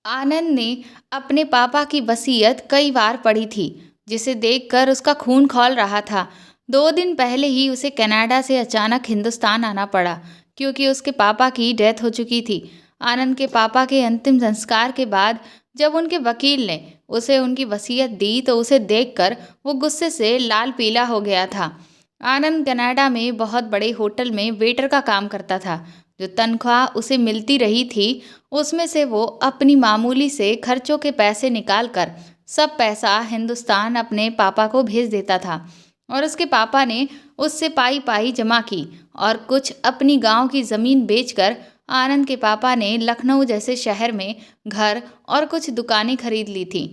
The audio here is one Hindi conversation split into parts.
आनंद ने अपने पापा की वसीयत कई बार पढ़ी थी, जिसे देखकर उसका खून खौल रहा था। 2 दिन पहले ही उसे कनाडा से अचानक हिंदुस्तान आना पड़ा, क्योंकि उसके पापा की डेथ हो चुकी थी। आनंद के पापा के अंतिम संस्कार के बाद जब उनके वकील ने उसे उनकी वसीयत दी, तो उसे देखकर वो गुस्से से लाल पीला हो गया था। आनंद कनाडा में बहुत बड़े होटल में वेटर का काम करता था। जो तनख्वाह उसे मिलती रही थी, उसमें से वो अपनी मामूली से खर्चों के पैसे निकाल कर सब पैसा हिंदुस्तान अपने पापा को भेज देता था। और उसके पापा ने उससे पाई पाई जमा की और कुछ अपनी गांव की ज़मीन बेचकर आनंद के पापा ने लखनऊ जैसे शहर में घर और कुछ दुकानें खरीद ली थी।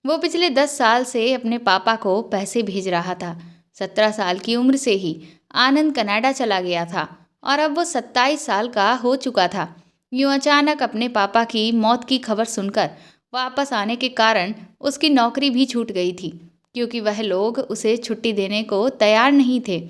वो पिछले 10 साल से अपने पापा को पैसे भेज रहा था। 17 साल की उम्र से ही आनंद कनाडा चला गया था और अब वो 27 साल का हो चुका था। यूं अचानक अपने पापा की मौत की खबर सुनकर वापस आने के कारण उसकी नौकरी भी छूट गई थी, क्योंकि वह लोग उसे छुट्टी देने को तैयार नहीं थे।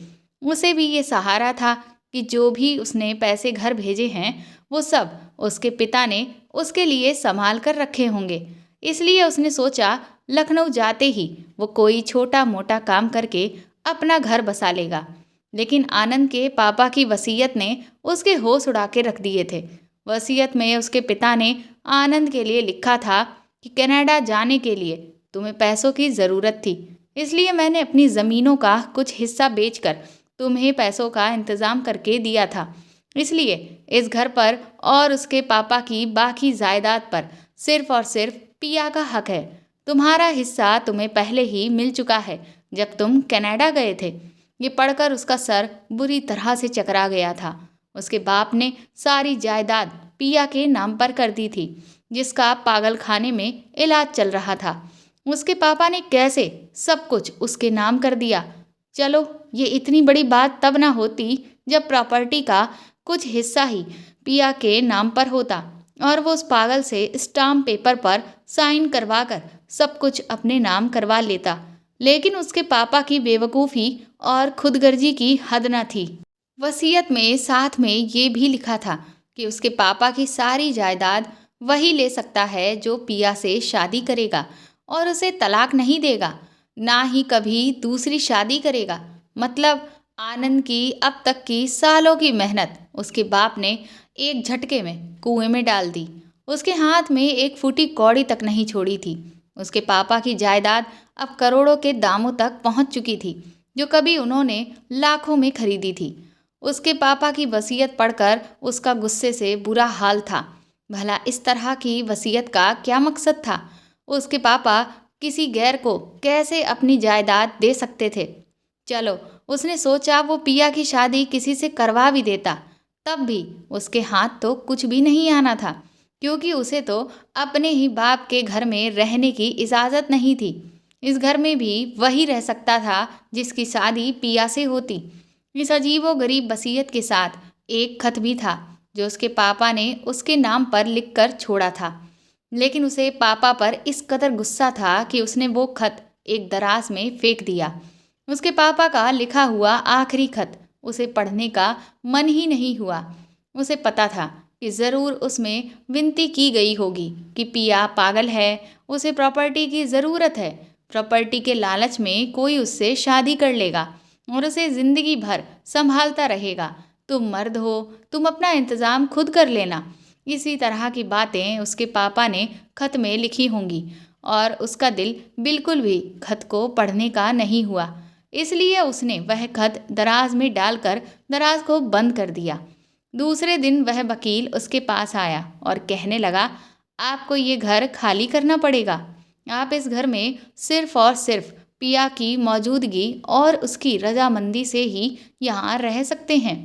उसे भी ये सहारा था कि जो भी उसने पैसे घर भेजे हैं, वो सब उसके पिता ने उसके लिए संभाल कर रखे होंगे। इसलिए उसने सोचा लखनऊ जाते ही वो कोई छोटा मोटा काम करके अपना घर बसा लेगा। लेकिन आनंद के पापा की वसीयत ने उसके होश उड़ा के रख दिए थे। वसीयत में उसके पिता ने आनंद के लिए लिखा था कि कनाडा जाने के लिए तुम्हें पैसों की ज़रूरत थी, इसलिए मैंने अपनी ज़मीनों का कुछ हिस्सा बेचकर तुम्हें पैसों का इंतज़ाम करके दिया था। इसलिए इस घर पर और उसके पापा की बाकी जायदाद पर सिर्फ और सिर्फ पिया का हक है। तुम्हारा हिस्सा तुम्हें पहले ही मिल चुका है जब तुम कनाडा गए थे। ये पढ़कर उसका सर बुरी तरह से चकरा गया था। उसके बाप ने सारी जायदाद पिया के नाम पर कर दी थी, जिसका पागल खाने में इलाज चल रहा था। उसके पापा ने कैसे सब कुछ उसके नाम कर दिया। चलो, ये इतनी बड़ी बात तब ना होती जब प्रॉपर्टी का कुछ हिस्सा ही पिया के नाम पर होता और वो उस पागल से स्टाम्प पेपर पर साइन करवा कर सब कुछ अपने नाम करवा लेता। लेकिन उसके पापा की बेवकूफ़ी और खुदगर्जी की हद न थी। वसीयत में साथ में ये भी लिखा था कि उसके पापा की सारी जायदाद वही ले सकता है जो पिया से शादी करेगा और उसे तलाक नहीं देगा, ना ही कभी दूसरी शादी करेगा। मतलब आनंद की अब तक की सालों की मेहनत उसके बाप ने एक झटके में कुएं में डाल दी। उसके हाथ में एक फूटी कौड़ी तक नहीं छोड़ी थी। उसके पापा की जायदाद अब करोड़ों के दामों तक पहुंच चुकी थी, जो कभी उन्होंने लाखों में खरीदी थी। उसके पापा की वसीयत पढ़कर उसका गुस्से से बुरा हाल था। भला इस तरह की वसीयत का क्या मकसद था? उसके पापा किसी गैर को कैसे अपनी जायदाद दे सकते थे? चलो, उसने सोचा वो पिया की शादी किसी से करवा भी देता, तब भी उसके हाथ तो कुछ भी नहीं आना था, क्योंकि उसे तो अपने ही बाप के घर में रहने की इजाज़त नहीं थी। इस घर में भी वही रह सकता था जिसकी शादी पिया से होती। इस अजीबो गरीब वसीयत के साथ एक खत भी था, जो उसके पापा ने उसके नाम पर लिख कर छोड़ा था। लेकिन उसे पापा पर इस कदर गुस्सा था कि उसने वो खत एक दराज में फेंक दिया। उसके पापा का लिखा हुआ आखिरी खत उसे पढ़ने का मन ही नहीं हुआ। उसे पता था कि ज़रूर उसमें विनती की गई होगी कि पिया पागल है, उसे प्रॉपर्टी की ज़रूरत है, प्रॉपर्टी के लालच में कोई उससे शादी कर लेगा और उसे ज़िंदगी भर संभालता रहेगा। तुम मर्द हो, तुम अपना इंतज़ाम खुद कर लेना। इसी तरह की बातें उसके पापा ने खत में लिखी होंगी और उसका दिल बिल्कुल भी खत को पढ़ने का नहीं हुआ। इसलिए उसने वह खत दराज में डालकर दराज को बंद कर दिया। दूसरे दिन वह वकील उसके पास आया और कहने लगा, आपको ये घर खाली करना पड़ेगा। आप इस घर में सिर्फ और सिर्फ पिया की मौजूदगी और उसकी रजामंदी से ही यहाँ रह सकते हैं।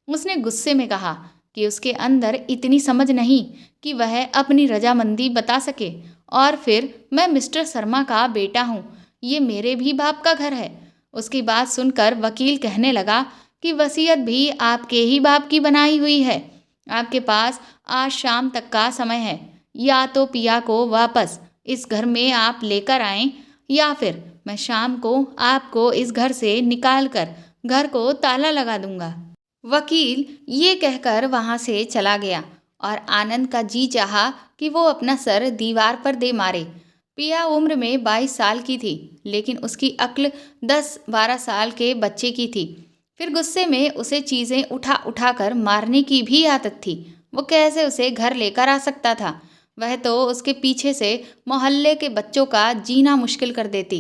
उसने गुस्से में कहा कि उसके अंदर इतनी समझ नहीं कि वह अपनी रजामंदी बता सके। और फिर मैं मिस्टर शर्मा का बेटा हूँ, ये मेरे भी बाप का घर है। उसकी बात सुनकर वकील कहने लगा कि वसीयत भी आपके ही बाप की बनाई हुई है। आपके पास आज शाम तक का समय है, या तो पिया को वापस इस घर में आप लेकर आएं, या फिर मैं शाम को आपको इस घर से निकाल कर घर को ताला लगा दूंगा। वकील ये कहकर वहां से चला गया और आनंद का जी चाहा कि वो अपना सर दीवार पर दे मारे। पिया उम्र में 22 साल की थी, लेकिन उसकी अक्ल 10-12 साल के बच्चे की थी। फिर गुस्से में उसे चीजें उठा उठा कर मारने की भी आदत थी। वो कैसे उसे घर लेकर आ सकता था? वह तो उसके पीछे से मोहल्ले के बच्चों का जीना मुश्किल कर देती।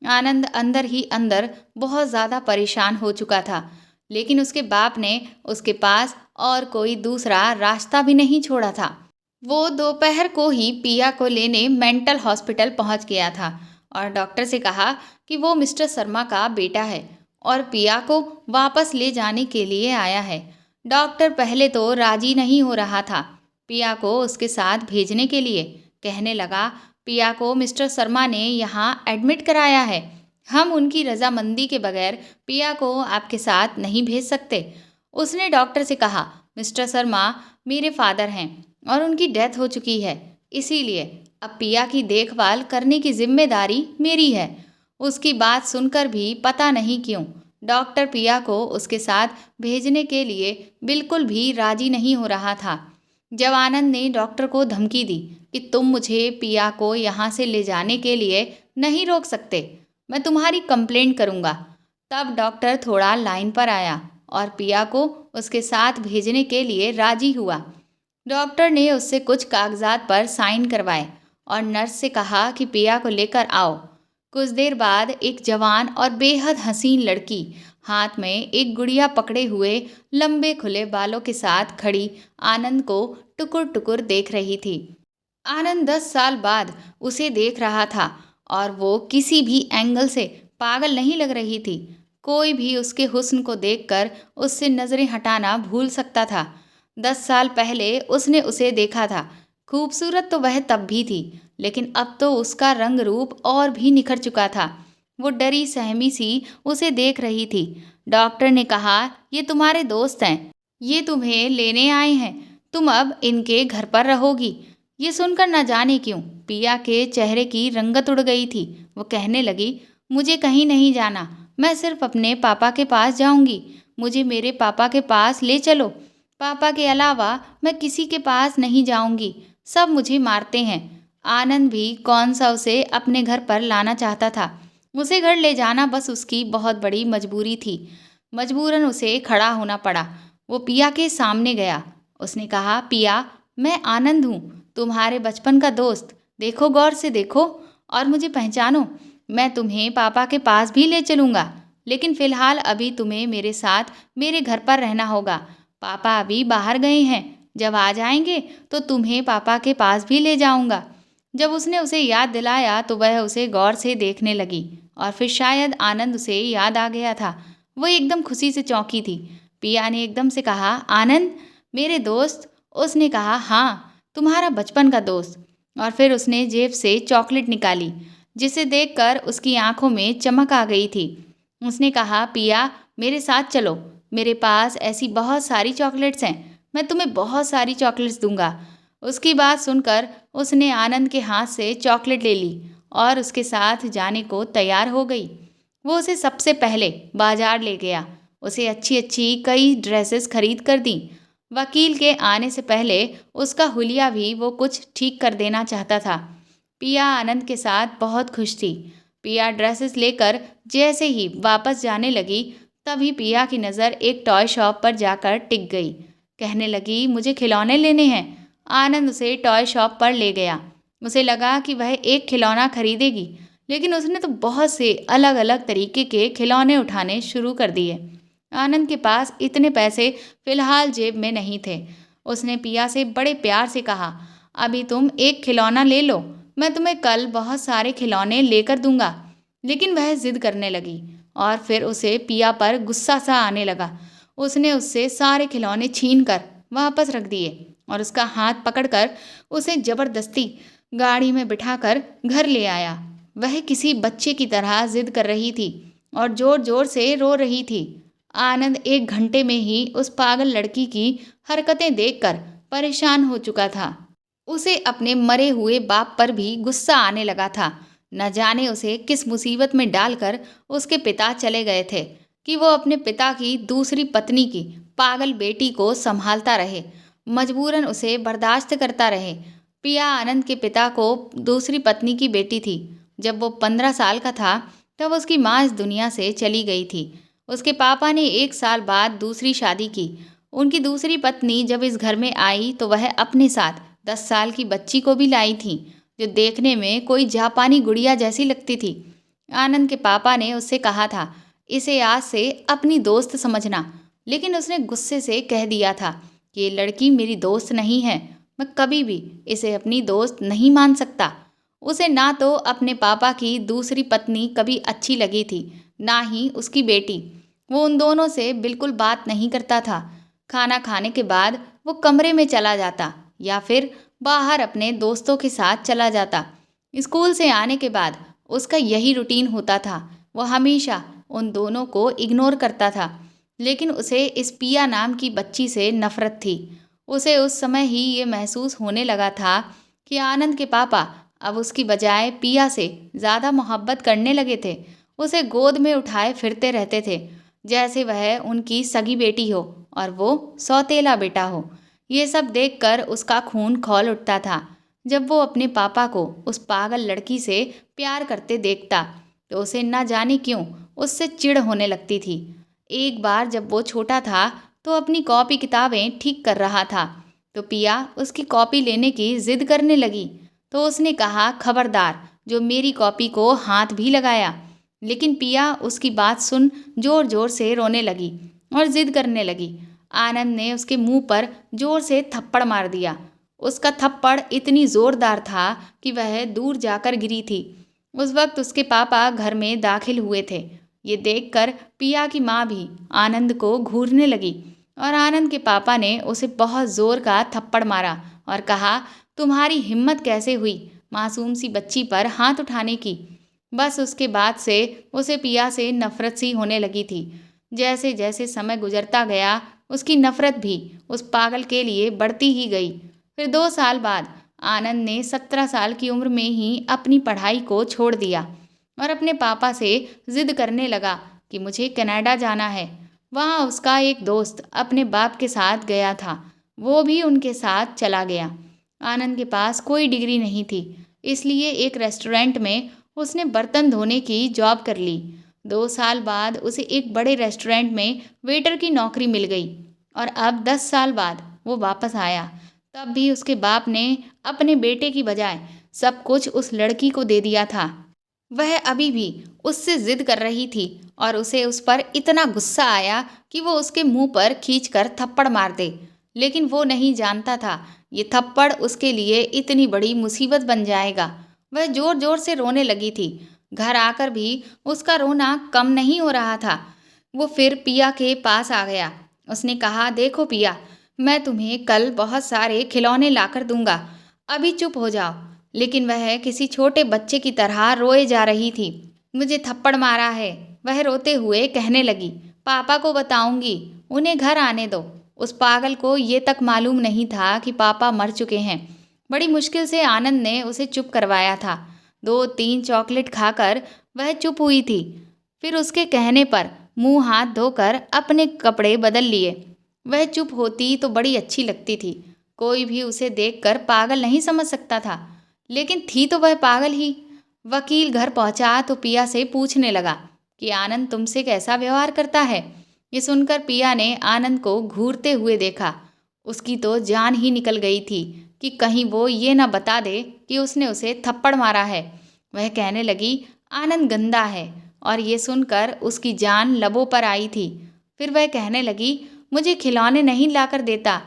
आनंद अंदर ही अंदर बहुत ज्यादा परेशान हो चुका था, लेकिन उसके बाप ने उसके पास और कोई दूसरा रास्ता भी नहीं छोड़ा था। वो दोपहर को ही पिया को लेने मेंटल हॉस्पिटल पहुंच गया था और डॉक्टर से कहा कि वो मिस्टर शर्मा का बेटा है और पिया को वापस ले जाने के लिए आया है। डॉक्टर पहले तो राजी नहीं हो रहा था पिया को उसके साथ भेजने के लिए। कहने लगा, पिया को मिस्टर शर्मा ने यहाँ एडमिट कराया है। हम उनकी रजामंदी के बगैर पिया को आपके साथ नहीं भेज सकते। उसने डॉक्टर से कहा, मिस्टर शर्मा मेरे फादर हैं और उनकी डेथ हो चुकी है, इसीलिए अब पिया की देखभाल करने की जिम्मेदारी मेरी है। उसकी बात सुनकर भी पता नहीं क्यों डॉक्टर पिया को उसके साथ भेजने के लिए बिल्कुल भी राजी नहीं हो रहा था। जब आनंद ने डॉक्टर को धमकी दी कि तुम मुझे पिया को यहाँ से ले जाने के लिए नहीं रोक सकते, मैं तुम्हारी कंप्लेंट करूँगा, तब डॉक्टर थोड़ा लाइन पर आया और पिया को उसके साथ भेजने के लिए राजी हुआ। डॉक्टर ने उससे कुछ कागजात पर साइन करवाए और नर्स से कहा कि पिया को लेकर आओ। कुछ देर बाद एक जवान और बेहद हसीन लड़की हाथ में एक गुड़िया पकड़े हुए लंबे खुले बालों के साथ खड़ी आनंद को टुकुर टुकुर देख रही थी। आनंद 10 साल बाद उसे देख रहा था और वो किसी भी एंगल से पागल नहीं लग रही थी। कोई भी उसके हुस्न को देखकर उससे नजरें हटाना भूल सकता था। 10 साल पहले उसने उसे देखा था। खूबसूरत तो वह तब भी थी, लेकिन अब तो उसका रंग रूप और भी निखर चुका था। वो डरी सहमी सी उसे देख रही थी। डॉक्टर ने कहा, ये तुम्हारे दोस्त हैं, ये तुम्हें लेने आए हैं, तुम अब इनके घर पर रहोगी। ये सुनकर न जाने क्यों पिया के चेहरे की रंगत उड़ गई थी। वो कहने लगी, मुझे कहीं नहीं जाना, मैं सिर्फ अपने पापा के पास जाऊंगी। मुझे मेरे पापा के पास ले चलो। पापा के अलावा मैं किसी के पास नहीं जाऊंगी, सब मुझे मारते हैं। आनंद भी कौन सा उसे अपने घर पर लाना चाहता था। उसे घर ले जाना बस उसकी बहुत बड़ी मजबूरी थी। मजबूरन उसे खड़ा होना पड़ा। वो पिया के सामने गया। उसने कहा, पिया, मैं आनंद हूँ, तुम्हारे बचपन का दोस्त। देखो, गौर से देखो और मुझे पहचानो। मैं तुम्हें पापा के पास भी ले चलूँगा, लेकिन फ़िलहाल अभी तुम्हें मेरे साथ मेरे घर पर रहना होगा। पापा अभी बाहर गए हैं, जब आ जाएंगे तो तुम्हें पापा के पास भी ले जाऊँगा। जब उसने उसे याद दिलाया तो वह उसे गौर से देखने लगी और फिर शायद आनंद उसे याद आ गया था। वो एकदम खुशी से चौंकी थी। पिया ने एकदम से कहा, आनंद मेरे दोस्त। उसने कहा, हाँ, तुम्हारा बचपन का दोस्त। और फिर उसने जेब से चॉकलेट निकाली, जिसे देखकर उसकी आंखों में चमक आ गई थी। उसने कहा, पिया, मेरे साथ चलो, मेरे पास ऐसी बहुत सारी चॉकलेट्स हैं, मैं तुम्हें बहुत सारी चॉकलेट्स दूंगा। उसकी बात सुनकर उसने आनंद के हाथ से चॉकलेट ले ली और उसके साथ जाने को तैयार हो गई। वो उसे सबसे पहले बाजार ले गया। उसे अच्छी अच्छी कई ड्रेसेस खरीद कर दी। वकील के आने से पहले उसका हुलिया भी वो कुछ ठीक कर देना चाहता था। पिया आनंद के साथ बहुत खुश थी। पिया ड्रेसेस लेकर जैसे ही वापस जाने लगी, तभी पिया की नज़र एक टॉय शॉप पर जाकर टिक गई। कहने लगी, मुझे खिलौने लेने हैं। आनंद उसे टॉय शॉप पर ले गया। उसे लगा कि वह एक खिलौना खरीदेगी, लेकिन उसने तो बहुत से अलग अलग तरीके के खिलौने उठाने शुरू कर दिए। आनंद के पास इतने पैसे फिलहाल जेब में नहीं थे। उसने पिया से बड़े प्यार से कहा, अभी तुम एक खिलौना ले लो, मैं तुम्हें कल बहुत सारे खिलौने लेकर दूंगा। लेकिन वह जिद करने लगी और फिर उसे पिया पर गुस्सा सा आने लगा। उसने उससे सारे खिलौने छीन कर वापस रख दिए और उसका हाथ पकड़कर उसे जबरदस्ती गाड़ी में बिठाकर घर ले आया। वह किसी बच्चे की तरह जिद कर रही थी और जोर जोर से रो रही थी। आनंद 1 घंटे में ही उस पागल लड़की की हरकतें देखकर परेशान हो चुका था। उसे अपने मरे हुए बाप पर भी गुस्सा आने लगा था। न जाने उसे किस मुसीबत में डालकर उसके पिता चले गए थे कि वो अपने पिता की दूसरी पत्नी की पागल बेटी को संभालता रहे। मजबूरन उसे बर्दाश्त करता रहे। पिया आनंद के पिता को दूसरी पत्नी की बेटी थी। जब वो 15 साल का था तब उसकी माँ इस दुनिया से चली गई थी। उसके पापा ने 1 साल बाद दूसरी शादी की। उनकी दूसरी पत्नी जब इस घर में आई तो वह अपने साथ 10 साल की बच्ची को भी लाई थी, जो देखने में कोई जापानी गुड़िया जैसी लगती थी। आनंद के पापा ने उससे कहा था, इसे आज से अपनी दोस्त समझना, लेकिन उसने गुस्से से कह दिया था कि ये लड़की मेरी दोस्त नहीं है, मैं कभी भी इसे अपनी दोस्त नहीं मान सकता। उसे ना तो अपने पापा की दूसरी पत्नी कभी अच्छी लगी थी, ना ही उसकी बेटी। वो उन दोनों से बिल्कुल बात नहीं करता था। खाना खाने के बाद वो कमरे में चला जाता या फिर बाहर अपने दोस्तों के साथ चला जाता। स्कूल से आने के बाद उसका यही रूटीन होता था। वो हमेशा उन दोनों को इग्नोर करता था, लेकिन उसे इस पिया नाम की बच्ची से नफरत थी। उसे उस समय ही ये महसूस होने लगा था कि आनंद के पापा अब उसकी बजाय पिया से ज़्यादा मोहब्बत करने लगे थे। उसे गोद में उठाए फिरते रहते थे जैसे वह उनकी सगी बेटी हो और वो सौतेला बेटा हो। ये सब देखकर उसका खून खौल उठता था। जब वो अपने पापा को उस पागल लड़की से प्यार करते देखता तो उसे न जाने क्यों उससे चिढ़ होने लगती थी। एक बार जब वो छोटा था तो अपनी कॉपी किताबें ठीक कर रहा था, तो पिया उसकी कॉपी लेने की जिद करने लगी। तो उसने कहा, खबरदार जो मेरी कॉपी को हाथ भी लगाया। लेकिन पिया उसकी बात सुन जोर जोर से रोने लगी और जिद करने लगी। आनंद ने उसके मुंह पर जोर से थप्पड़ मार दिया। उसका थप्पड़ इतनी जोरदार था कि वह दूर जाकर गिरी थी। उस वक्त उसके पापा घर में दाखिल हुए थे। ये देखकर पिया की माँ भी आनंद को घूरने लगी और आनंद के पापा ने उसे बहुत जोर का थप्पड़ मारा और कहा, तुम्हारी हिम्मत कैसे हुई मासूम सी बच्ची पर हाथ उठाने की। बस उसके बाद से उसे पिया से नफरत सी होने लगी थी। जैसे जैसे समय गुजरता गया उसकी नफरत भी उस पागल के लिए बढ़ती ही गई। फिर 2 साल बाद आनंद ने 17 साल की उम्र में ही अपनी पढ़ाई को छोड़ दिया और अपने पापा से जिद करने लगा कि मुझे कनाडा जाना है। वहाँ उसका एक दोस्त अपने बाप के साथ गया था, वो भी उनके साथ चला गया। आनंद के पास कोई डिग्री नहीं थी, इसलिए एक रेस्टोरेंट में उसने बर्तन धोने की जॉब कर ली। 2 साल बाद उसे एक बड़े रेस्टोरेंट में वेटर की नौकरी मिल गई और अब 10 साल बाद वो वापस आया। तब भी उसके बाप ने अपने बेटे की बजाय सब कुछ उस लड़की को दे दिया था। वह अभी भी उससे जिद कर रही थी और उसे उस पर इतना गुस्सा आया कि वो उसके मुंह पर खींचकर थप्पड़ मार दे। लेकिन वो नहीं जानता था ये थप्पड़ उसके लिए इतनी बड़ी मुसीबत बन जाएगा। वह जोर जोर से रोने लगी थी। घर आकर भी उसका रोना कम नहीं हो रहा था। वो फिर पिया के पास आ गया। उसने कहा, देखो पिया, मैं तुम्हें कल बहुत सारे खिलौने लाकर दूंगा, अभी चुप हो जाओ। लेकिन वह किसी छोटे बच्चे की तरह रोए जा रही थी। मुझे थप्पड़ मारा है, वह रोते हुए कहने लगी। पापा को बताऊंगी, उन्हें घर आने दो। उस पागल को ये तक मालूम नहीं था कि पापा मर चुके हैं। बड़ी मुश्किल से आनंद ने उसे चुप करवाया था। 2-3 चॉकलेट खाकर वह चुप हुई थी। फिर उसके कहने पर मुंह हाथ धोकर अपने कपड़े बदल लिए। वह चुप होती तो बड़ी अच्छी लगती थी। कोई भी उसे देखकर पागल नहीं समझ सकता था, लेकिन थी तो वह पागल ही। वकील घर पहुंचा तो पिया से पूछने लगा कि आनंद तुमसे कैसा व्यवहार करता है। ये सुनकर पिया ने आनंद को घूरते हुए देखा। उसकी तो जान ही निकल गई थी कि कहीं वो ये न बता दे कि उसने उसे थप्पड़ मारा है। वह कहने लगी, आनंद गंदा है, और ये सुनकर उसकी जान लबों पर आई थी। फिर वह कहने लगी, मुझे खिलौने नहीं लाकर देता।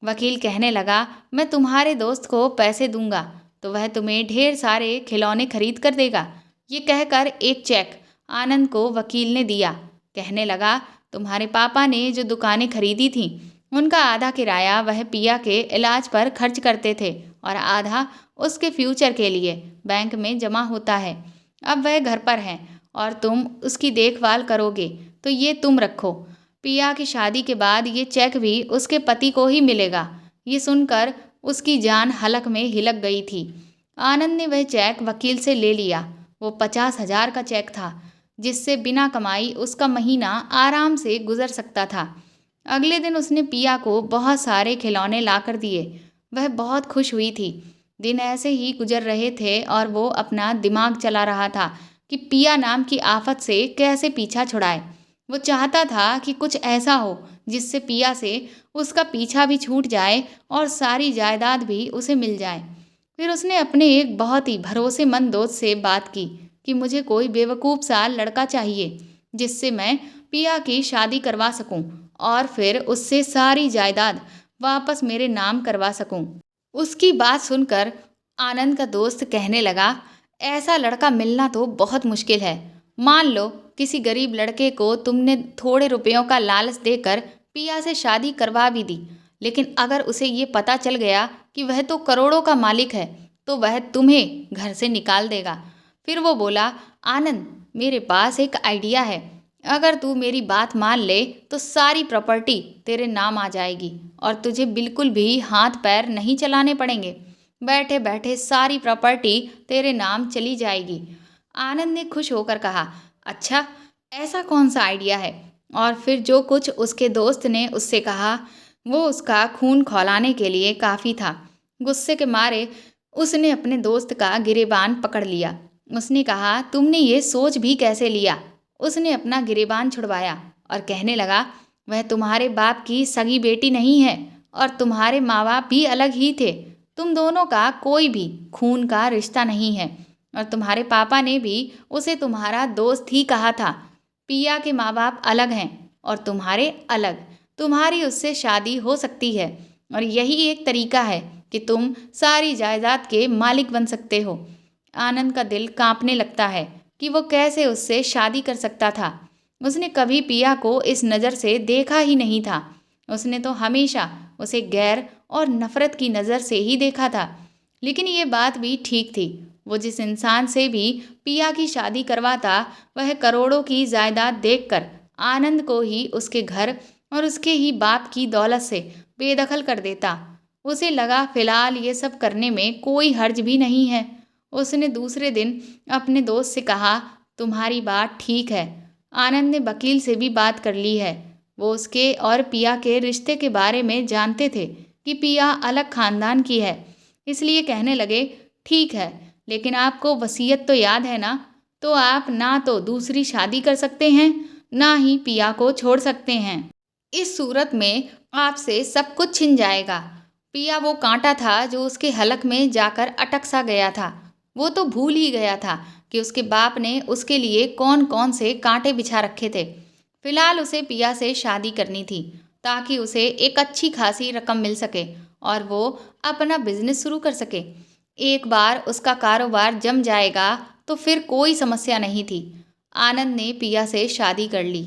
वकील कहने लगा, मैं तुम्हारे दोस्त को पैसे दूंगा तो वह तुम्हें ढेर सारे खिलौने खरीद कर देगा। ये कहकर एक चेक आनंद को वकील ने दिया। कहने लगा, तुम्हारे पापा ने जो दुकानें खरीदी थीं उनका आधा किराया वह पिया के इलाज पर खर्च करते थे और आधा उसके फ्यूचर के लिए बैंक में जमा होता है। अब वह घर पर है और तुम उसकी देखभाल करोगे, तो ये तुम रखो। पिया की शादी के बाद ये चेक भी उसके पति को ही मिलेगा। ये सुनकर उसकी जान हलक में हिलक गई थी। आनंद ने वह चेक वकील से ले लिया। वो 50,000 का चेक था, जिससे बिना कमाई उसका महीना आराम से गुजर सकता था। अगले दिन उसने पिया को बहुत सारे खिलौने लाकर दिए। वह बहुत खुश हुई थी। दिन ऐसे ही गुजर रहे थे और वो अपना दिमाग चला रहा था कि पिया नाम की आफत से कैसे पीछा छुड़ाए। वो चाहता था कि कुछ ऐसा हो जिससे पिया से उसका पीछा भी छूट जाए और सारी जायदाद भी उसे मिल जाए। फिर उसने अपने एक बहुत ही भरोसेमंद दोस्त से बात की कि मुझे कोई बेवकूफ़ सा लड़का चाहिए जिससे मैं पिया की शादी करवा सकूं और फिर उससे सारी जायदाद वापस मेरे नाम करवा सकूं। उसकी बात सुनकर आनंद का दोस्त कहने लगा, ऐसा लड़का मिलना तो बहुत मुश्किल है। मान लो किसी गरीब लड़के को तुमने थोड़े रुपयों का लालच देकर पिया से शादी करवा भी दी, लेकिन अगर उसे ये पता चल गया कि वह तो करोड़ों का मालिक है तो वह तुम्हें घर से निकाल देगा। फिर वो बोला, आनंद मेरे पास एक आइडिया है। अगर तू मेरी बात मान ले तो सारी प्रॉपर्टी तेरे नाम आ जाएगी और तुझे बिल्कुल भी हाथ पैर नहीं चलाने पड़ेंगे। बैठे बैठे सारी प्रॉपर्टी तेरे नाम चली जाएगी। आनंद ने खुश होकर कहा, अच्छा ऐसा कौन सा आइडिया है? और फिर जो कुछ उसके दोस्त ने उससे कहा वो उसका खून खौलाने के लिए काफ़ी था। गुस्से के मारे उसने अपने दोस्त का गिरेबान पकड़ लिया। उसने कहा, तुमने ये सोच भी कैसे लिया? उसने अपना गिरेबान छुड़वाया और कहने लगा, वह तुम्हारे बाप की सगी बेटी नहीं है और तुम्हारे माँ बाप भी अलग ही थे। तुम दोनों का कोई भी खून का रिश्ता नहीं है और तुम्हारे पापा ने भी उसे तुम्हारा दोस्त ही कहा था। पिया के माँ बाप अलग हैं और तुम्हारे अलग। तुम्हारी उससे शादी हो सकती है और यही एक तरीका है कि तुम सारी जायदाद के मालिक बन सकते हो। आनंद का दिल कांपने लगता है कि वो कैसे उससे शादी कर सकता था। उसने कभी पिया को इस नज़र से देखा ही नहीं था। उसने तो हमेशा उसे गैर और नफरत की नज़र से ही देखा था। लेकिन ये बात भी ठीक थी। वो जिस इंसान से भी पिया की शादी करवाता वह करोड़ों की जायदाद देखकर आनंद को ही उसके घर और उसके ही बाप की दौलत से बेदखल कर देता। उसे लगा फिलहाल ये सब करने में कोई हर्ज भी नहीं है। उसने दूसरे दिन अपने दोस्त से कहा, तुम्हारी बात ठीक है। आनंद ने वकील से भी बात कर ली है। वो उसके और पिया के रिश्ते के बारे में जानते थे कि पिया अलग खानदान की है, इसलिए कहने लगे, ठीक है, लेकिन आपको वसीयत तो याद है ना? तो आप ना तो दूसरी शादी कर सकते हैं ना ही पिया को छोड़ सकते हैं। इस सूरत में आपसे सब कुछ छिन जाएगा। पिया वो कांटा था जो उसके हलक में जाकर अटक सा गया था। वो तो भूल ही गया था कि उसके बाप ने उसके लिए कौन कौन से कांटे बिछा रखे थे। फिलहाल उसे पिया से शादी करनी थी ताकि उसे एक अच्छी खासी रकम मिल सके और वो अपना बिजनेस शुरू कर सके। एक बार उसका कारोबार जम जाएगा तो फिर कोई समस्या नहीं थी। आनंद ने पिया से शादी कर ली।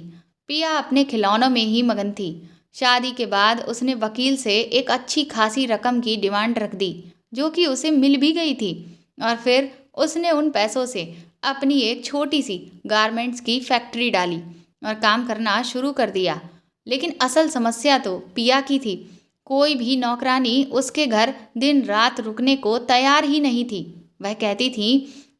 पिया अपने खिलौनों में ही मगन थी। शादी के बाद उसने वकील से एक अच्छी खासी रकम की डिमांड रख दी जो कि उसे मिल भी गई थी और फिर उसने उन पैसों से अपनी एक छोटी सी गारमेंट्स की फैक्ट्री डाली और काम करना शुरू कर दिया। लेकिन असल समस्या तो पिया की थी। कोई भी नौकरानी उसके घर दिन रात रुकने को तैयार ही नहीं थी। वह कहती थी,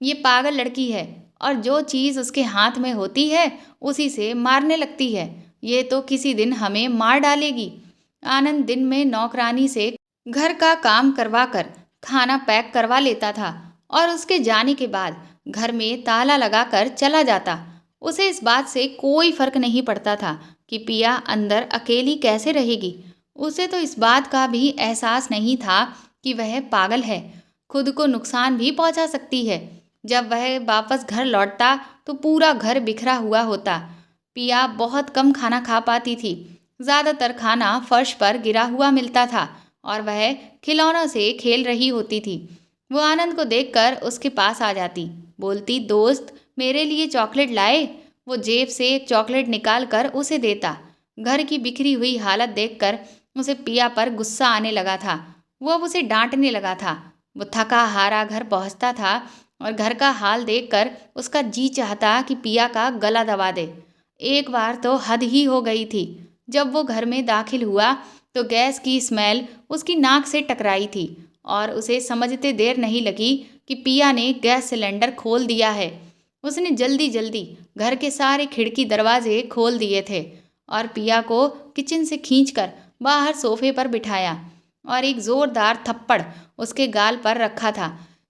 ये पागल लड़की है और जो चीज़ उसके हाथ में होती है उसी से मारने लगती है। ये तो किसी दिन हमें मार डालेगी। आनंद दिन में नौकरानी से घर का काम करवा कर खाना पैक करवा लेता था और उसके जाने के बाद घर में ताला लगाकर चला जाता। उसे इस बात से कोई फर्क नहीं पड़ता था कि पिया अंदर अकेली कैसे रहेगी। उसे तो इस बात का भी एहसास नहीं था कि वह पागल है, खुद को नुकसान भी पहुंचा सकती है। जब वह वापस घर लौटता तो पूरा घर बिखरा हुआ होता। पिया बहुत कम खाना खा पाती थी। ज़्यादातर खाना फर्श पर गिरा हुआ मिलता था और वह खिलौनों से खेल रही होती थी। वो आनंद को देखकर उसके पास आ जाती, बोलती, दोस्त मेरे लिए चॉकलेट लाए? वो जेब से एक चॉकलेट निकाल कर उसे देता। घर की बिखरी हुई हालत देखकर उसे पिया पर गुस्सा आने लगा था। वो अब उसे डांटने लगा था। वो थका हारा घर पहुंचता था और घर का हाल देखकर उसका जी चाहता कि पिया का गला दबा दे। एक बार तो हद ही हो गई थी। जब वो घर में दाखिल हुआ तो गैस की स्मेल उसकी नाक से टकराई थी और उसे समझते देर नहीं लगी कि पिया ने गैस सिलेंडर खोल दिया है। उसने जल्दी जल्दी घर के सारे खिड़की दरवाजे खोल दिए थे और पिया को किचन से खींचकर बाहर सोफे पर बिठाया और एक जोरदार थप्पड़ उसके गाल पर रखा था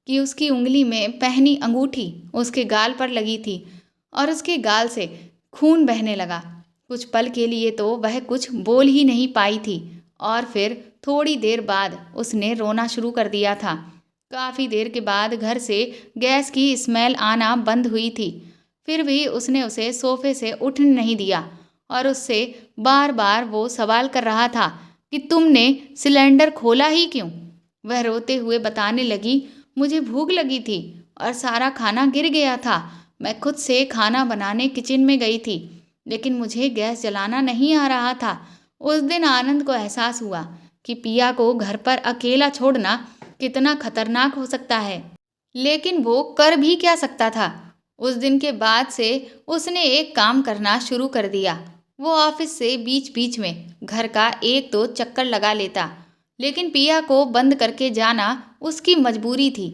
कि उसकी उंगली में पहनी अंगूठी उसके गाल पर लगी थी और उसके गाल से खून बहने लगा। कुछ पल के लिए तो वह कुछ बोल ही नहीं पाई थी और फिर थोड़ी देर बाद उसने रोना शुरू कर दिया था। काफ़ी देर के बाद घर से गैस की स्मेल आना बंद हुई थी। फिर भी उसने उसे सोफे से उठने नहीं दिया और उससे बार बार वो सवाल कर रहा था कि तुमने सिलेंडर खोला ही क्यों। वह रोते हुए बताने लगी, मुझे भूख लगी थी और सारा खाना गिर गया था। मैं खुद से खाना बनाने किचन में गई थी, लेकिन मुझे गैस जलाना नहीं आ रहा था। उस दिन आनंद को एहसास हुआ कि पिया को घर पर अकेला छोड़ना कितना खतरनाक हो सकता है, लेकिन वो कर भी क्या सकता था। उस दिन के बाद से उसने एक काम करना शुरू कर दिया। वो ऑफिस से बीच बीच में घर का एक दो चक्कर लगा लेता, लेकिन पिया को बंद करके जाना उसकी मजबूरी थी।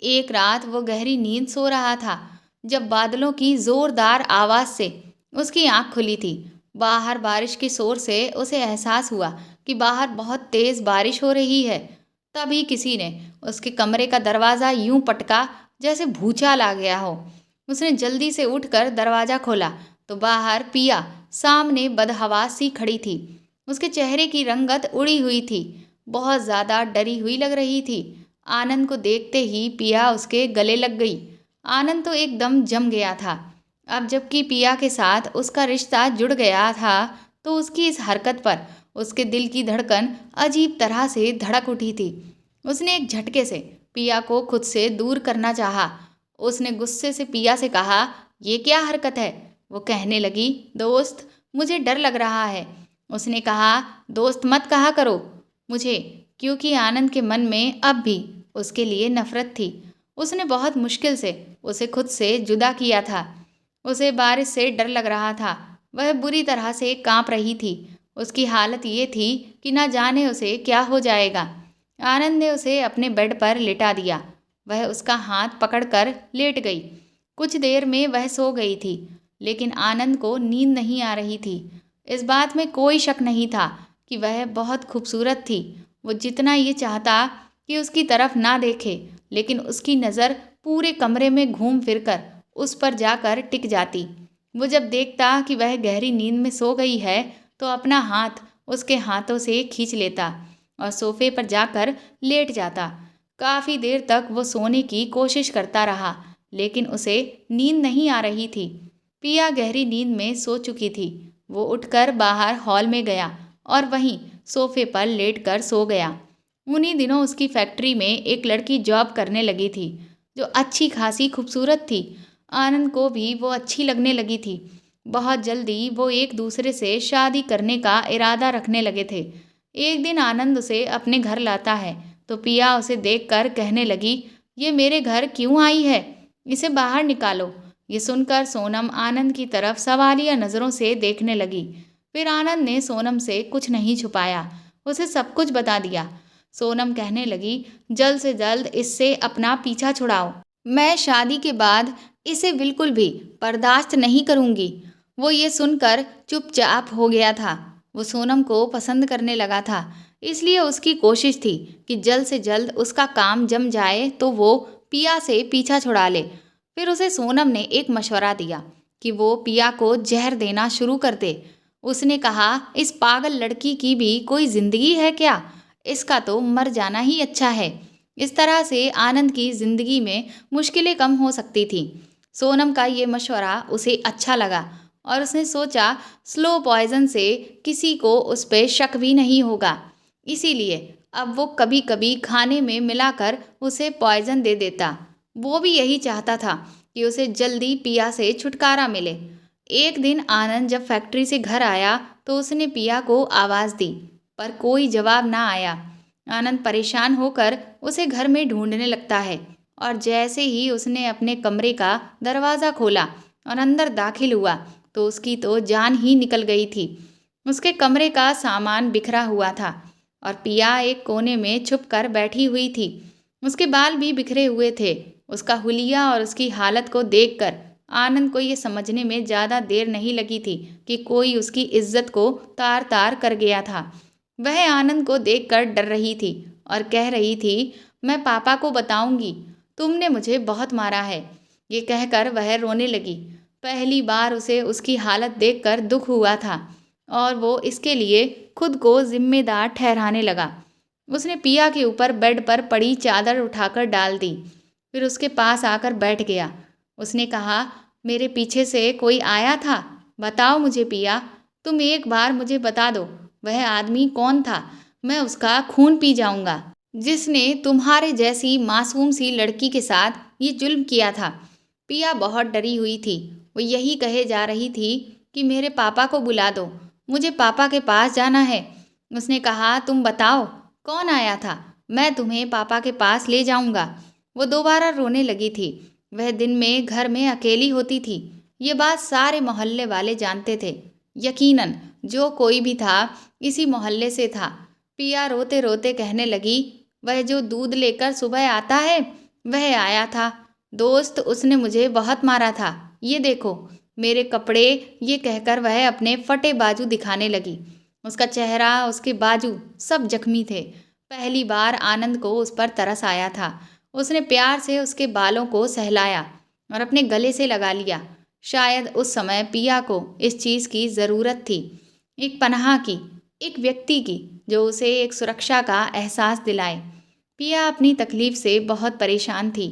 एक रात वो गहरी नींद सो रहा था जब बादलों की जोरदार आवाज़ से उसकी आंख खुली थी। बाहर बारिश के शोर से उसे एहसास हुआ कि बाहर बहुत तेज़ बारिश हो रही है। तभी किसी ने उसके कमरे का दरवाज़ा यूं पटका जैसे भूचाल आ गया हो। उसने जल्दी से उठकर दरवाज़ा खोला तो बाहर पिया सामने बदहवास सी खड़ी थी। उसके चेहरे की रंगत उड़ी हुई थी, बहुत ज़्यादा डरी हुई लग रही थी। आनंद को देखते ही पिया उसके गले लग गई। आनंद तो एकदम जम गया था। अब जबकि पिया के साथ उसका रिश्ता जुड़ गया था, तो उसकी इस हरकत पर उसके दिल की धड़कन अजीब तरह से धड़क उठी थी। उसने एक झटके से पिया को खुद से दूर करना चाहा। उसने गुस्से से पिया से कहा, ये क्या हरकत है। वो कहने लगी, दोस्त मुझे डर लग रहा है। उसने कहा, दोस्त मत कहा करो मुझे, क्योंकि आनंद के मन में अब भी उसके लिए नफरत थी। उसने बहुत मुश्किल से उसे खुद से जुदा किया था। उसे बारिश से डर लग रहा था। वह बुरी तरह से कांप रही थी। उसकी हालत ये थी कि न जाने उसे क्या हो जाएगा। आनंद ने उसे अपने बेड पर लिटा दिया। वह उसका हाथ पकड़कर लेट गई। कुछ देर में वह सो गई थी, लेकिन आनंद को नींद नहीं आ रही थी। इस बात में कोई शक नहीं था कि वह बहुत खूबसूरत थी। वो जितना ये चाहता कि उसकी तरफ ना देखे, लेकिन उसकी नज़र पूरे कमरे में घूम फिरकर उस पर जाकर टिक जाती। वो जब देखता कि वह गहरी नींद में सो गई है, तो अपना हाथ उसके हाथों से खींच लेता और सोफे पर जाकर लेट जाता। काफ़ी देर तक वो सोने की कोशिश करता रहा, लेकिन उसे नींद नहीं आ रही थी। पिया गहरी नींद में सो चुकी थी। वो उठकर बाहर हॉल में गया और वहीं सोफे पर लेटकर सो गया। उन्हीं दिनों उसकी फैक्ट्री में एक लड़की जॉब करने लगी थी, जो अच्छी खासी खूबसूरत थी। आनंद को भी वो अच्छी लगने लगी थी। बहुत जल्दी वो एक दूसरे से शादी करने का इरादा रखने लगे थे। एक दिन आनंद उसे अपने घर लाता है, तो पिया उसे देखकर कहने लगी, ये मेरे घर क्यों आई है, इसे बाहर निकालो। ये सुनकर सोनम आनंद की तरफ सवालिया नज़रों से देखने लगी। फिर आनंद ने सोनम से कुछ नहीं छुपाया, उसे सब कुछ बता दिया। सोनम कहने लगी, जल्द से जल्द इससे अपना पीछा छुड़ाओ। मैं शादी के बाद इसे बिल्कुल भी बर्दाश्त नहीं करूंगी। वो ये सुनकर चुपचाप हो गया था। वो सोनम को पसंद करने लगा था, इसलिए उसकी कोशिश थी कि जल्द से जल्द उसका काम जम जाए तो वो पिया से पीछा छुड़ा ले। फिर उसे सोनम ने एक मशवरा दिया कि वो पिया को जहर देना शुरू कर दे। उसने कहा, इस पागल लड़की की भी कोई जिंदगी है क्या, इसका तो मर जाना ही अच्छा है। इस तरह से आनंद की जिंदगी में मुश्किलें कम हो सकती थी। सोनम का ये मशवरा उसे अच्छा लगा और उसने सोचा, स्लो पॉइजन से किसी को उस पर शक भी नहीं होगा। इसीलिए अब वो कभी कभी खाने में मिलाकर उसे पॉइजन दे देता। वो भी यही चाहता था कि उसे जल्दी पिया से छुटकारा मिले। एक दिन आनंद जब फैक्ट्री से घर आया तो उसने पिया को आवाज़ दी, पर कोई जवाब ना आया। आनंद परेशान होकर उसे घर में ढूंढने लगता है और जैसे ही उसने अपने कमरे का दरवाज़ा खोला और अंदर दाखिल हुआ, तो उसकी तो जान ही निकल गई थी। उसके कमरे का सामान बिखरा हुआ था और पिया एक कोने में छुपकर बैठी हुई थी। उसके बाल भी बिखरे हुए थे। उसका हुलिया और उसकी हालत को देखकर आनंद को ये समझने में ज़्यादा देर नहीं लगी थी कि कोई उसकी इज्जत को तार तार कर गया था। वह आनंद को देखकर डर रही थी और कह रही थी, मैं पापा को बताऊंगी, तुमने मुझे बहुत मारा है। ये कहकर वह रोने लगी। पहली बार उसे उसकी हालत देखकर दुख हुआ था और वो इसके लिए खुद को जिम्मेदार ठहराने लगा। उसने पिया के ऊपर बेड पर पड़ी चादर उठाकर डाल दी, फिर उसके पास आकर बैठ गया। उसने कहा, मेरे पीछे से कोई आया था? बताओ मुझे पिया, तुम एक बार मुझे बता दो, वह आदमी कौन था? मैं उसका खून पी जाऊंगा जिसने तुम्हारे जैसी मासूम सी लड़की के साथ ये जुल्म किया था। पिया बहुत डरी हुई थी। वो यही कहे जा रही थी कि मेरे पापा को बुला दो, मुझे पापा के पास जाना है। उसने कहा, तुम बताओ कौन आया था, मैं तुम्हें पापा के पास ले जाऊंगा। वो दोबारा रोने लगी थी। वह दिन में घर में अकेली होती थी। ये बात सारे मोहल्ले वाले जानते थे। यकीनन जो कोई भी था इसी मोहल्ले से था। पिया रोते रोते कहने लगी, वह जो दूध लेकर सुबह आता है वह आया था। दोस्त, उसने मुझे बहुत मारा था, ये देखो मेरे कपड़े। ये कहकर वह अपने फटे बाजू दिखाने लगी। उसका चेहरा, उसके बाजू सब जख्मी थे। पहली बार आनंद को उस पर तरस आया था। उसने प्यार से उसके बालों को सहलाया और अपने गले से लगा लिया। शायद उस समय पिया को इस चीज़ की ज़रूरत थी, एक पनाह की, एक व्यक्ति की जो उसे एक सुरक्षा का एहसास दिलाए। पिया अपनी तकलीफ से बहुत परेशान थी।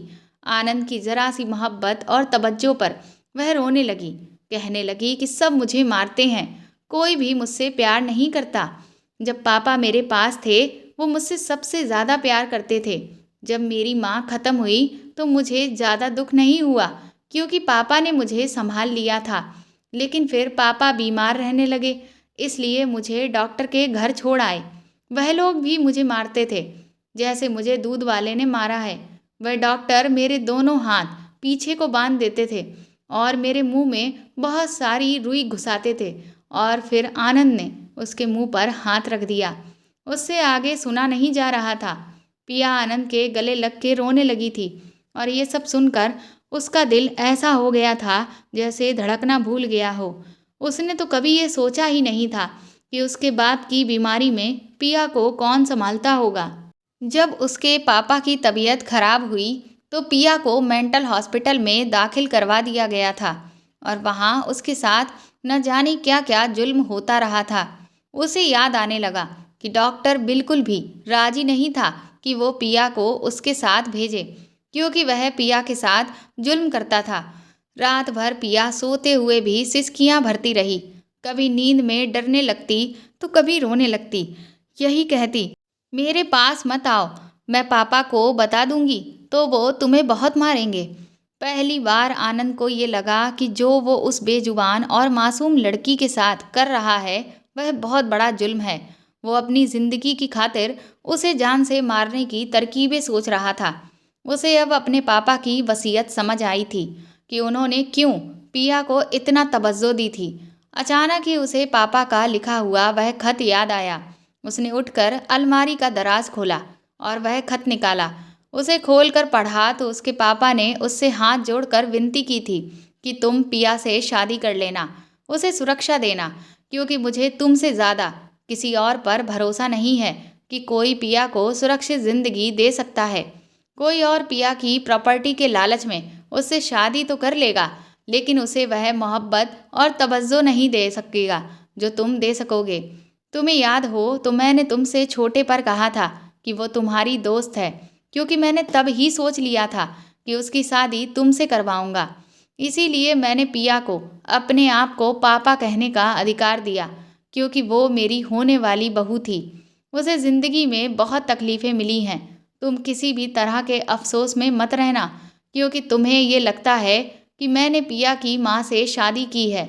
आनंद की ज़रा सी मोहब्बत और तवज्जो पर वह रोने लगी। कहने लगी कि सब मुझे मारते हैं, कोई भी मुझसे प्यार नहीं करता। जब पापा मेरे पास थे वो मुझसे सबसे ज़्यादा प्यार करते थे। जब मेरी माँ ख़त्म हुई तो मुझे ज़्यादा दुख नहीं हुआ क्योंकि पापा ने मुझे संभाल लिया था। लेकिन फिर पापा बीमार रहने लगे, इसलिए मुझे डॉक्टर के घर छोड़ आए। वह लोग भी मुझे मारते थे जैसे मुझे दूध वाले ने मारा है। वह डॉक्टर मेरे दोनों हाथ पीछे को बांध देते थे और मेरे मुंह में बहुत सारी रुई घुसाते थे और फिर आनंद ने उसके मुंह पर हाथ रख दिया। उससे आगे सुना नहीं जा रहा था। पिया आनंद के गले लग के रोने लगी थी और ये सब सुनकर उसका दिल ऐसा हो गया था जैसे धड़कना भूल गया हो। उसने तो कभी ये सोचा ही नहीं था कि उसके बाप की बीमारी में पिया को कौन संभालता होगा। जब उसके पापा की तबीयत खराब हुई तो पिया को मेंटल हॉस्पिटल में दाखिल करवा दिया गया था और वहाँ उसके साथ न जाने क्या क्या जुल्म होता रहा था। उसे याद आने लगा कि डॉक्टर बिल्कुल भी राजी नहीं था कि वो पिया को उसके साथ भेजे क्योंकि वह पिया के साथ जुल्म करता था। रात भर पिया सोते हुए भी सिसकियां भरती रही। कभी नींद में डरने लगती तो कभी रोने लगती। यही कहती, मेरे पास मत आओ, मैं पापा को बता दूंगी तो वो तुम्हें बहुत मारेंगे। पहली बार आनंद को ये लगा कि जो वो उस बेजुबान और मासूम लड़की के साथ कर रहा है वह बहुत बड़ा जुल्म है। वो अपनी ज़िंदगी की खातिर उसे जान से मारने की तरकीबें सोच रहा था। उसे अब अपने पापा की वसीयत समझ आई थी कि उन्होंने क्यों पिया को इतना तवज्जो दी थी। अचानक ही उसे पापा का लिखा हुआ वह खत याद आया। उसने उठकर अलमारी का दराज खोला और वह खत निकाला। उसे खोलकर पढ़ा तो उसके पापा ने उससे हाथ जोड़कर विनती की थी कि तुम पिया से शादी कर लेना, उसे सुरक्षा देना, क्योंकि मुझे तुमसे ज़्यादा किसी और पर भरोसा नहीं है कि कोई पिया को सुरक्षित ज़िंदगी दे सकता है। कोई और पिया की प्रॉपर्टी के लालच में उससे शादी तो कर लेगा, लेकिन उसे वह मोहब्बत और तवज्जो नहीं दे सकेगा जो तुम दे सकोगे। तुम्हें याद हो तो मैंने तुमसे छोटे पर कहा था कि वो तुम्हारी दोस्त है, क्योंकि मैंने तब ही सोच लिया था कि उसकी शादी तुमसे करवाऊंगा। इसीलिए मैंने पिया को अपने आप को पापा कहने का अधिकार दिया, क्योंकि वो मेरी होने वाली बहू थी। उसे ज़िंदगी में बहुत तकलीफ़ें मिली हैं। तुम किसी भी तरह के अफसोस में मत रहना, क्योंकि तुम्हें ये लगता है कि मैंने पिया की माँ से शादी की है,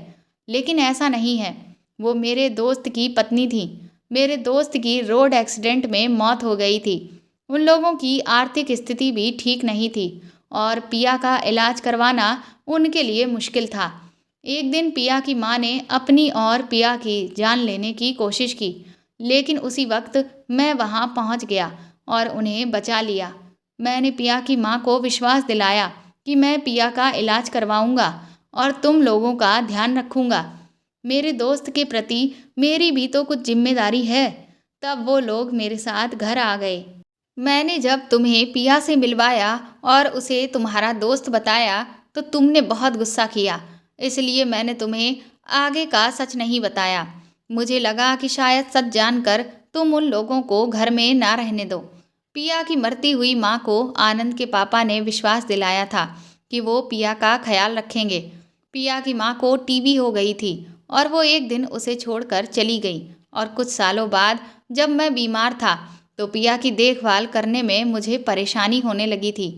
लेकिन ऐसा नहीं है। वो मेरे दोस्त की पत्नी थी। मेरे दोस्त की रोड एक्सीडेंट में मौत हो गई थी। उन लोगों की आर्थिक स्थिति भी ठीक नहीं थी और पिया का इलाज करवाना उनके लिए मुश्किल था। एक दिन पिया की माँ ने अपनी और पिया की जान लेने की कोशिश की, लेकिन उसी वक्त मैं वहाँ पहुँच गया और उन्हें बचा लिया। मैंने पिया की माँ को विश्वास दिलाया कि मैं पिया का इलाज करवाऊंगा और तुम लोगों का ध्यान रखूंगा। मेरे दोस्त के प्रति मेरी भी तो कुछ जिम्मेदारी है। तब वो लोग मेरे साथ घर आ गए। मैंने जब तुम्हें पिया से मिलवाया और उसे तुम्हारा दोस्त बताया तो तुमने बहुत गुस्सा किया, इसलिए मैंने तुम्हें आगे का सच नहीं बताया। मुझे लगा कि शायद सच जानकर तुम उन लोगों को घर में ना रहने दो। पिया की मरती हुई माँ को आनंद के पापा ने विश्वास दिलाया था कि वो पिया का ख्याल रखेंगे। पिया की माँ को टीबी हो गई थी और वो एक दिन उसे छोड़कर चली गई, और कुछ सालों बाद जब मैं बीमार था तो पिया की देखभाल करने में मुझे परेशानी होने लगी थी।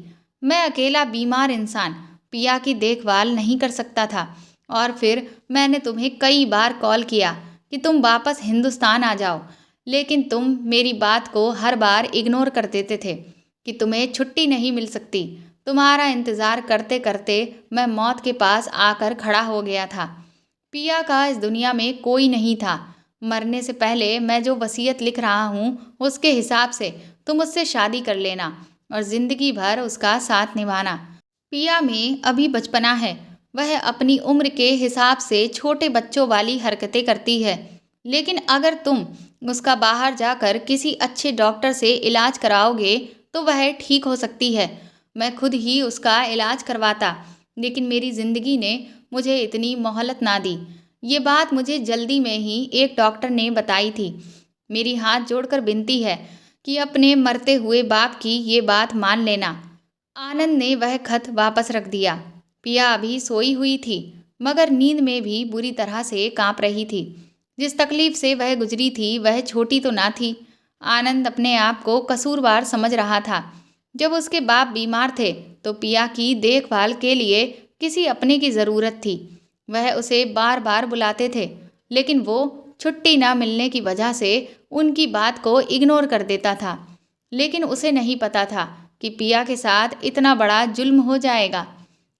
मैं अकेला बीमार इंसान पिया की देखभाल नहीं कर सकता था, और फिर मैंने तुम्हें कई बार कॉल किया कि तुम वापस हिंदुस्तान आ जाओ, लेकिन तुम मेरी बात को हर बार इग्नोर कर देते थे कि तुम्हें छुट्टी नहीं मिल सकती। तुम्हारा इंतज़ार करते करते मैं मौत के पास आकर खड़ा हो गया था। पिया का इस दुनिया में कोई नहीं था। मरने से पहले मैं जो वसीयत लिख रहा हूँ उसके हिसाब से तुम उससे शादी कर लेना और ज़िंदगी भर उसका साथ निभाना। पिया में अभी बचपना है, वह अपनी उम्र के हिसाब से छोटे बच्चों वाली हरकतें करती है, लेकिन अगर तुम उसका बाहर जाकर किसी अच्छे डॉक्टर से इलाज कराओगे तो वह ठीक हो सकती है। मैं खुद ही उसका इलाज करवाता, लेकिन मेरी ज़िंदगी ने मुझे इतनी मोहलत ना दी। ये बात मुझे जल्दी में ही एक डॉक्टर ने बताई थी। मेरी हाथ जोड़कर विनती है कि अपने मरते हुए बाप की ये बात मान लेना। आनंद ने वह खत वापस रख दिया। पिया अभी सोई हुई थी, मगर नींद में भी बुरी तरह से कांप रही थी। जिस तकलीफ से वह गुजरी थी वह छोटी तो ना थी। आनंद अपने आप को कसूरवार समझ रहा था। जब उसके बाप बीमार थे तो पिया की देखभाल के लिए किसी अपने की ज़रूरत थी। वह उसे बार बार बुलाते थे, लेकिन वो छुट्टी ना मिलने की वजह से उनकी बात को इग्नोर कर देता था। लेकिन उसे नहीं पता था कि पिया के साथ इतना बड़ा जुल्म हो जाएगा।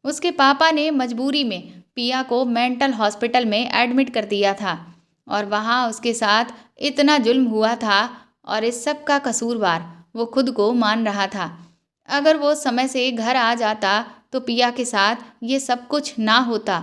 उसके पापा ने मजबूरी में पिया को मेंटल हॉस्पिटल में एडमिट कर दिया था, और वहाँ उसके साथ इतना जुल्म हुआ था, और इस सब का कसूरवार वो खुद को मान रहा था। अगर वो समय से घर आ जाता तो पिया के साथ ये सब कुछ ना होता।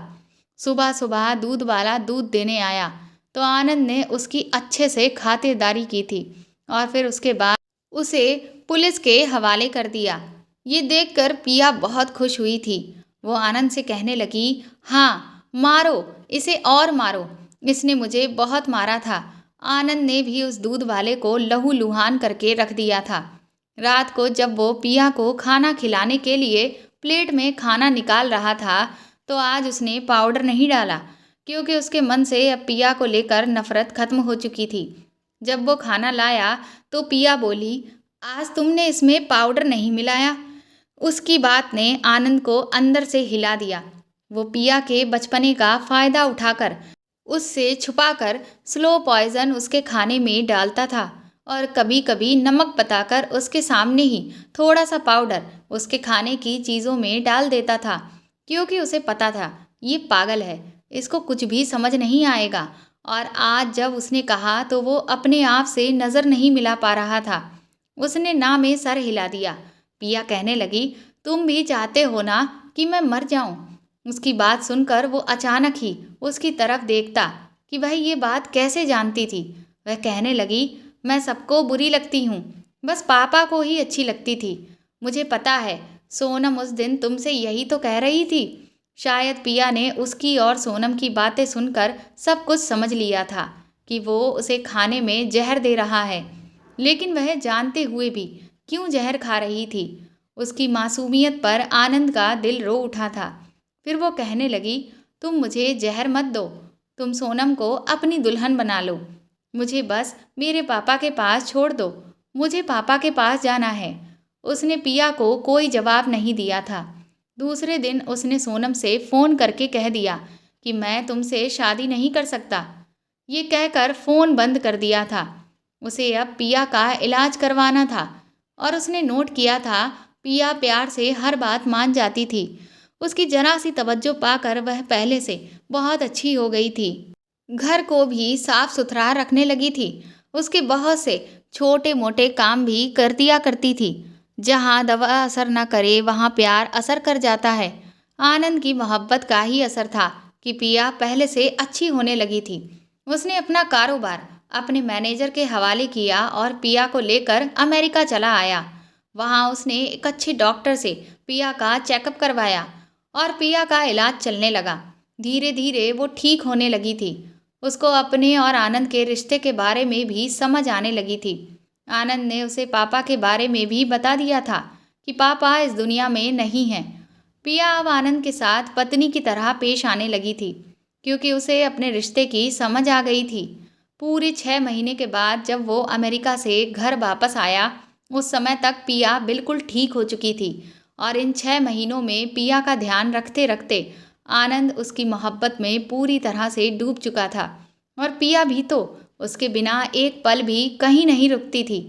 सुबह सुबह दूध वाला दूध देने आया तो आनंद ने उसकी अच्छे से खातिरदारी की थी, और फिर उसके बाद उसे पुलिस के हवाले कर दिया। ये देखकर पिया बहुत खुश हुई थी। वो आनंद से कहने लगी, हाँ मारो इसे और मारो, इसने मुझे बहुत मारा था। आनंद ने भी उस दूध वाले को लहूलुहान करके रख दिया था। रात को जब वो पिया को खाना खिलाने के लिए प्लेट में खाना निकाल रहा था तो आज उसने पाउडर नहीं डाला, क्योंकि उसके मन से अब पिया को लेकर नफरत खत्म हो चुकी थी। जब वो खाना लाया तो पिया बोली, आज तुमने इसमें पाउडर नहीं मिलाया। उसकी बात ने आनंद को अंदर से हिला दिया। वो पिया के बचपने का फ़ायदा उठाकर उससे छुपाकर स्लो पॉइजन उसके खाने में डालता था, और कभी कभी नमक बताकर उसके सामने ही थोड़ा सा पाउडर उसके खाने की चीज़ों में डाल देता था, क्योंकि उसे पता था ये पागल है, इसको कुछ भी समझ नहीं आएगा। और आज जब उसने कहा तो वो अपने आप से नज़र नहीं मिला पा रहा था। उसने ना में सर हिला दिया। पिया कहने लगी, तुम भी चाहते हो ना कि मैं मर जाऊं? उसकी बात सुनकर वो अचानक ही उसकी तरफ देखता कि वह ये बात कैसे जानती थी। वह कहने लगी, मैं सबको बुरी लगती हूँ, बस पापा को ही अच्छी लगती थी। मुझे पता है सोनम उस दिन तुमसे यही तो कह रही थी। शायद पिया ने उसकी और सोनम की बातें सुनकर सब कुछ समझ लिया था कि वो उसे खाने में जहर दे रहा है, लेकिन वह जानते हुए भी क्यों जहर खा रही थी। उसकी मासूमियत पर आनंद का दिल रो उठा था। फिर वो कहने लगी, तुम मुझे जहर मत दो, तुम सोनम को अपनी दुल्हन बना लो। मुझे बस मेरे पापा के पास छोड़ दो, मुझे पापा के पास जाना है। उसने पिया को कोई जवाब नहीं दिया था। दूसरे दिन उसने सोनम से फ़ोन करके कह दिया कि मैं तुमसे शादी नहीं कर सकता। ये कहकर फ़ोन बंद कर दिया था। उसे अब पिया का इलाज करवाना था, और उसने नोट किया था पिया प्यार से हर बात मान जाती थी। उसकी जरा सी तवज्जो पाकर वह पहले से बहुत अच्छी हो गई थी। घर को भी साफ सुथरा रखने लगी थी। उसके बहुत से छोटे मोटे काम भी कर दिया करती थी। जहाँ दवा असर न करे वहाँ प्यार असर कर जाता है। आनंद की मोहब्बत का ही असर था कि पिया पहले से अच्छी होने लगी थी। उसने अपना कारोबार अपने मैनेजर के हवाले किया और पिया को लेकर अमेरिका चला आया। वहां उसने एक अच्छे डॉक्टर से पिया का चेकअप करवाया और पिया का इलाज चलने लगा। धीरे धीरे वो ठीक होने लगी थी। उसको अपने और आनंद के रिश्ते के बारे में भी समझ आने लगी थी। आनंद ने उसे पापा के बारे में भी बता दिया था कि पापा इस दुनिया में नहीं हैं। पिया अब आनंद के साथ पत्नी की तरह पेश आने लगी थी, क्योंकि उसे अपने रिश्ते की समझ आ गई थी। पूरे 6 महीने के बाद जब वो अमेरिका से घर वापस आया, उस समय तक पिया बिल्कुल ठीक हो चुकी थी और इन 6 महीनों में पिया का ध्यान रखते रखते आनंद उसकी मोहब्बत में पूरी तरह से डूब चुका था। और पिया भी तो उसके बिना एक पल भी कहीं नहीं रुकती थी।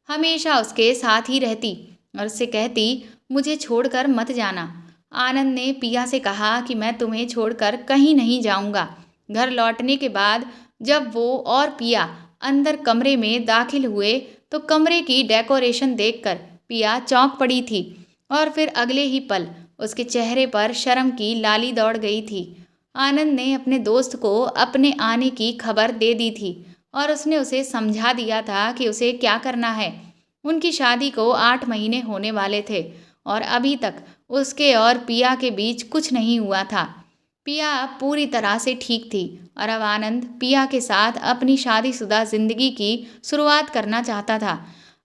हमेशा उसके साथ ही रहती और उससे कहती, मुझे छोड़कर मत जाना। आनंद ने पिया से कहा कि मैं तुम्हें छोड़कर कहीं नहीं जाऊंगा। घर लौटने के बाद जब वो और पिया अंदर कमरे में दाखिल हुए तो कमरे की डेकोरेशन देखकर पिया चौंक पड़ी थी और फिर अगले ही पल उसके चेहरे पर शर्म की लाली दौड़ गई थी। आनंद ने अपने दोस्त को अपने आने की खबर दे दी थी और उसने उसे समझा दिया था कि उसे क्या करना है। उनकी शादी को 8 महीने होने वाले थे और अभी तक उसके और पिया के बीच कुछ नहीं हुआ था। पिया अब पूरी तरह से ठीक थी और अब आनंद पिया के साथ अपनी शादीशुदा जिंदगी की शुरुआत करना चाहता था।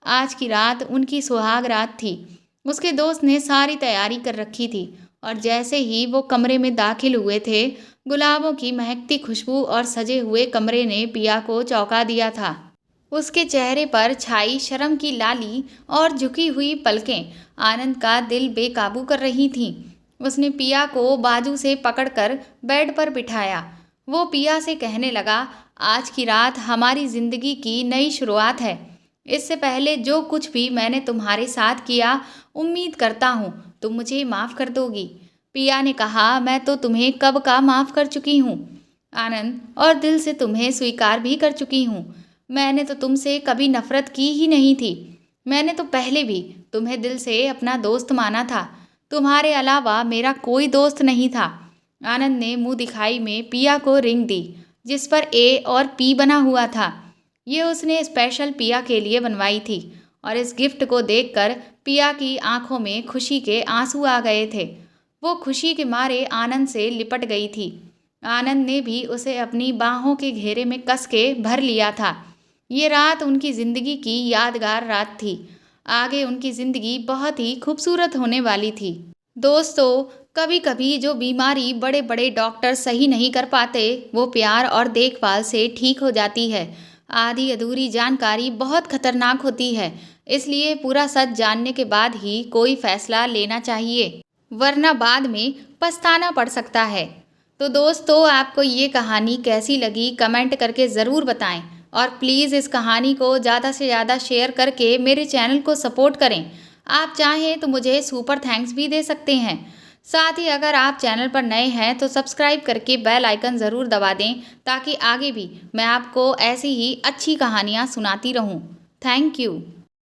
आज की रात उनकी सुहाग रात थी। उसके दोस्त ने सारी तैयारी कर रखी थी और जैसे ही वो कमरे में दाखिल हुए थे, गुलाबों की महकती खुशबू और सजे हुए कमरे ने पिया को चौंका दिया था। उसके चेहरे पर छाई शर्म की लाली और झुकी हुई पलकें आनंद का दिल बेकाबू कर रही थीं। उसने पिया को बाजू से पकड़कर बेड पर बिठाया। वो पिया से कहने लगा, आज की रात हमारी जिंदगी की नई शुरुआत है। इससे पहले जो कुछ भी मैंने तुम्हारे साथ किया, उम्मीद करता हूँ तुम मुझे माफ़ कर दोगी। पिया ने कहा, मैं तो तुम्हें कब का माफ़ कर चुकी हूँ आनंद, और दिल से तुम्हें स्वीकार भी कर चुकी हूँ। मैंने तो तुमसे कभी नफरत की ही नहीं थी। मैंने तो पहले भी तुम्हें दिल से अपना दोस्त माना था। तुम्हारे अलावा मेरा कोई दोस्त नहीं था। आनंद ने मुंह दिखाई में पिया को रिंग दी, जिस पर ए और पी बना हुआ था। ये उसने स्पेशल पिया के लिए बनवाई थी और इस गिफ्ट को देखकर पिया की आंखों में खुशी के आंसू आ गए थे। वो खुशी के मारे आनंद से लिपट गई थी। आनंद ने भी उसे अपनी बाहों के घेरे में कस के भर लिया था। ये रात उनकी ज़िंदगी की यादगार रात थी। आगे उनकी ज़िंदगी बहुत ही खूबसूरत होने वाली थी। दोस्तों, कभी कभी जो बीमारी बड़े बड़े डॉक्टर सही नहीं कर पाते, वो प्यार और देखभाल से ठीक हो जाती है। आधी अधूरी जानकारी बहुत खतरनाक होती है, इसलिए पूरा सच जानने के बाद ही कोई फैसला लेना चाहिए, वरना बाद में पछताना पड़ सकता है। तो दोस्तों, आपको ये कहानी कैसी लगी कमेंट करके ज़रूर बताएं और प्लीज़ इस कहानी को ज़्यादा से ज़्यादा शेयर करके मेरे चैनल को सपोर्ट करें। आप चाहें तो मुझे सुपर थैंक्स भी दे सकते हैं। साथ ही अगर आप चैनल पर नए हैं तो सब्सक्राइब करके बेल आइकन ज़रूर दबा दें, ताकि आगे भी मैं आपको ऐसी ही अच्छी कहानियाँ सुनाती रहूँ। Thank you.